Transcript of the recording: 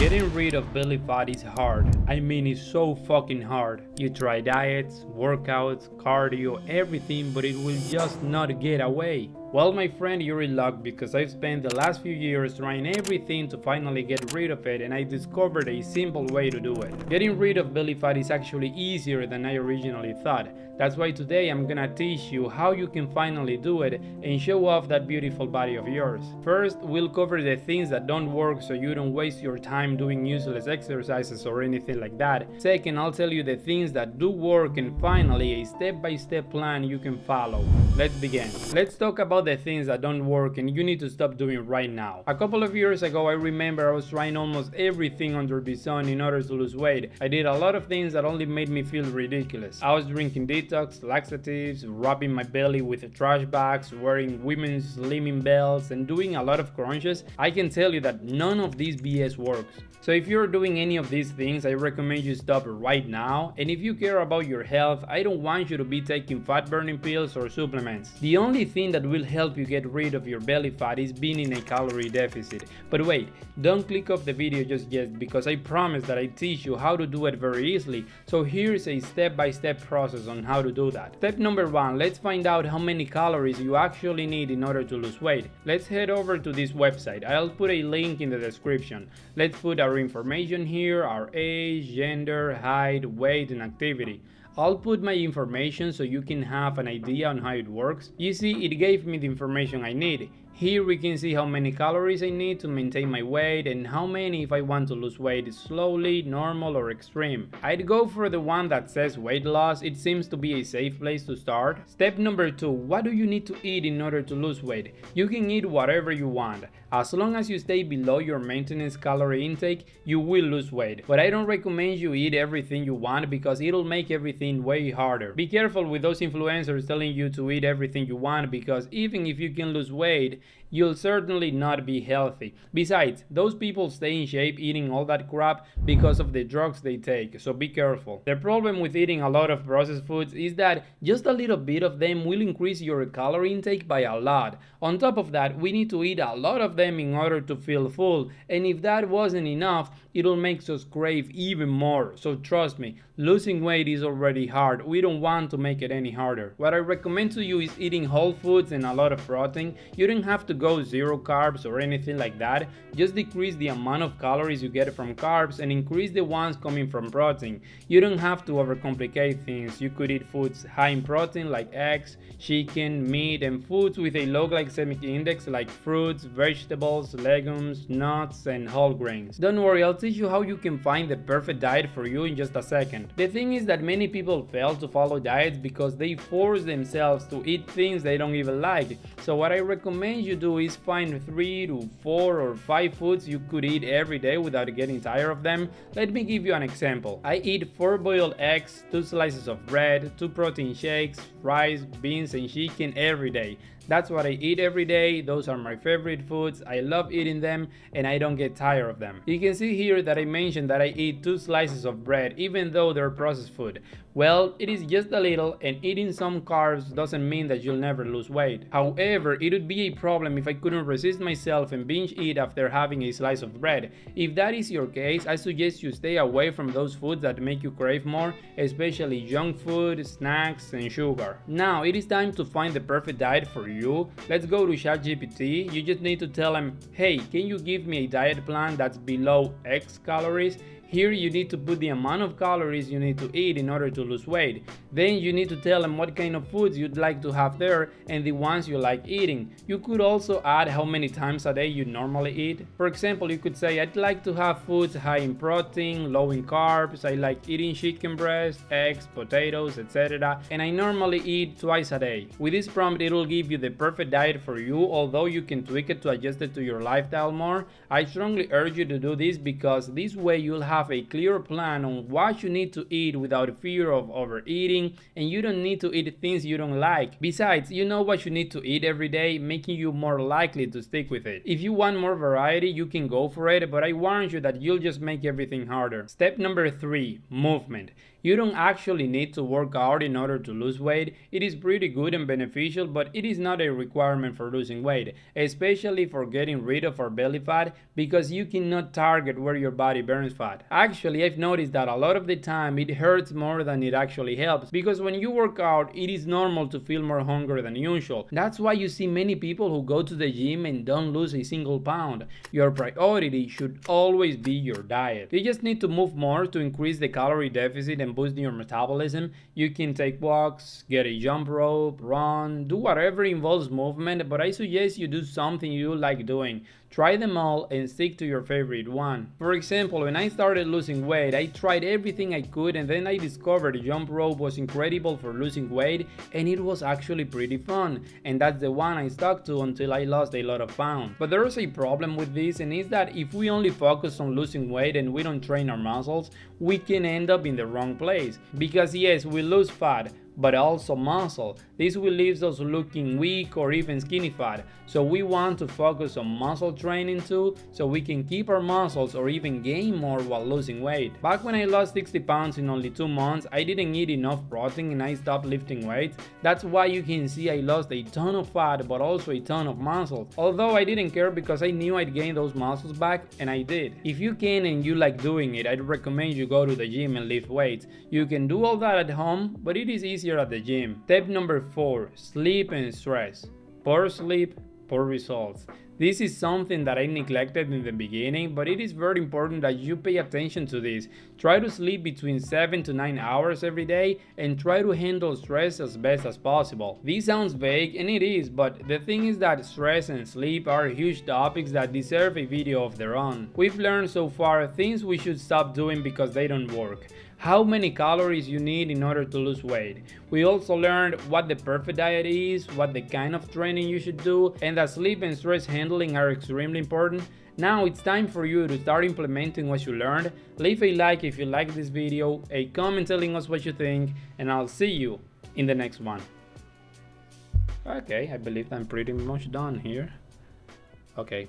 Getting rid of belly fat is hard. I mean, it's so fucking hard. You try diets, workouts, cardio, everything, but it will just not get away. Well, my friend, you're in luck because I've spent the last few years trying everything to finally get rid of it, and I discovered a simple way to do it. Getting rid of belly fat is actually easier than I originally thought. That's why today I'm gonna teach you how you can finally do it and show off that beautiful body of yours. First, we'll cover the things that don't work so you don't waste your time doing useless exercises or anything like that. Second, I'll tell you the things that do work, and finally, a step-by-step plan you can follow. Let's begin. Let's talk about the things that don't work and you need to stop doing right now. A couple of years ago, I remember I was trying almost everything under the sun in order to lose weight. I did a lot of things that only made me feel ridiculous. I was drinking detox, laxatives, rubbing my belly with trash bags, wearing women's slimming belts, and doing a lot of crunches. I can tell you that none of these BS works. So if you're doing any of these things, I recommend you stop right now. And if you care about your health, I don't want you to be taking fat burning pills or supplements. The only thing that will help you get rid of your belly fat is being in a calorie deficit. But wait, don't click off the video just yet, because I promise that I teach you how to do it very easily. So here's a step-by-step process on how to do that. Step number 1, let's find out how many calories you actually need in order to lose weight. Let's head over to this website. I'll put a link in the description. Let's put our information here, our age, gender, height, weight, and activity. I'll put my information so you can have an idea on how it works. You see, it gave me the information I need. Here we can see how many calories I need to maintain my weight and how many if I want to lose weight slowly, normal, or extreme. I'd go for the one that says weight loss. It seems to be a safe place to start. Step number 2, what do you need to eat in order to lose weight? You can eat whatever you want. As long as you stay below your maintenance calorie intake, you will lose weight. But I don't recommend you eat everything you want because it'll make everything way harder. Be careful with those influencers telling you to eat everything you want, because even if you can lose weight, you'll certainly not be healthy. Besides, those people stay in shape eating all that crap because of the drugs they take, so be careful. The problem with eating a lot of processed foods is that just a little bit of them will increase your calorie intake by a lot. On top of that, we need to eat a lot of them in order to feel full, and if that wasn't enough, it'll make us crave even more. So trust me, losing weight is already hard. We don't want to make it any harder. What I recommend to you is eating whole foods and a lot of protein. You don't have to go zero carbs or anything like that. Just decrease the amount of calories you get from carbs and increase the ones coming from protein. You don't have to overcomplicate things. You could eat foods high in protein like eggs, chicken, meat, and foods with a low glycemic index like fruits, vegetables, legumes, nuts, and whole grains. Don't worry, I'll teach you how you can find the perfect diet for you in just a second. The thing is that many people fail to follow diets because they force themselves to eat things they don't even like. So what I recommend you do is find 3 to 4 or 5 foods you could eat every day without getting tired of them. Let me give you an example. I eat 4 boiled eggs, 2 slices of bread, 2 protein shakes, rice, beans, and chicken every day. That's what I eat every day. Those are my favorite foods. I love eating them and I don't get tired of them. You can see here that I mentioned that I eat 2 slices of bread even though they're processed food. Well, it is just a little, and eating some carbs doesn't mean that you'll never lose weight. However, it would be a problem if I couldn't resist myself and binge eat after having a slice of bread. If that is your case, I suggest you stay away from those foods that make you crave more, especially junk food, snacks, and sugar. Now, it is time to find the perfect diet for you. Let's go to ChatGPT. You just need to tell him, hey, can you give me a diet plan that's below X calories? Here you need to put the amount of calories you need to eat in order to lose weight. Then you need to tell them what kind of foods you'd like to have there and the ones you like eating. You could also add how many times a day you normally eat. For example, you could say, I'd like to have foods high in protein, low in carbs, I like eating chicken breast, eggs, potatoes, etc. and I normally eat twice a day. With this prompt, it will give you the perfect diet for you, although you can tweak it to adjust it to your lifestyle more. I strongly urge you to do this because this way you'll have have a clear plan on what you need to eat without fear of overeating, and you don't need to eat things you don't like. Besides, you know what you need to eat every day, making you more likely to stick with it. If you want more variety, you can go for it, but I warn you that you'll just make everything harder. Step number 3, movement. You don't actually need to work out in order to lose weight. It is pretty good and beneficial, but it is not a requirement for losing weight, especially for getting rid of our belly fat, because you cannot target where your body burns fat. Actually, I've noticed that a lot of the time it hurts more than it actually helps, because when you work out, it is normal to feel more hunger than usual. That's why you see many people who go to the gym and don't lose a single pound. Your priority should always be your diet. You just need to move more to increase the calorie deficit and boost your metabolism. You can take walks, get a jump rope, run, do whatever involves movement, but I suggest you do something you like doing. Try them all and stick to your favorite one. For example, when I started losing weight, I tried everything I could, and then I discovered jump rope was incredible for losing weight, and it was actually pretty fun, and that's the one I stuck to until I lost a lot of pounds. But there is a problem with this, and it's that if we only focus on losing weight and we don't train our muscles, we can end up in the wrong place. Because yes, we lose fat, but also muscle. This will leave us looking weak or even skinny fat. So we want to focus on muscle training too, so we can keep our muscles or even gain more while losing weight. Back when I lost 60 pounds in only 2 months, I didn't eat enough protein and I stopped lifting weights. That's why you can see I lost a ton of fat but also a ton of muscle. Although I didn't care because I knew I'd gain those muscles back, and I did. If you can and you like doing it, I'd recommend you go to the gym and lift weights. You can do all that at home, but it is easier at the gym. Step number 4, sleep and stress. Poor sleep, poor results. This is something that I neglected in the beginning, but it is very important that you pay attention to this. Try to sleep between 7 to 9 hours every day and try to handle stress as best as possible. This sounds vague, and it is, but the thing is that stress and sleep are huge topics that deserve a video of their own. We've learned so far things we should stop doing because they don't work. How many calories you need in order to lose weight. We also learned what the perfect diet is, what the kind of training you should do, and that sleep and stress handling are extremely important. Now it's time for you to start implementing what you learned. Leave a like if you like this video, a comment telling us what you think, and I'll see you in the next one. Okay, I believe I'm pretty much done here. Okay.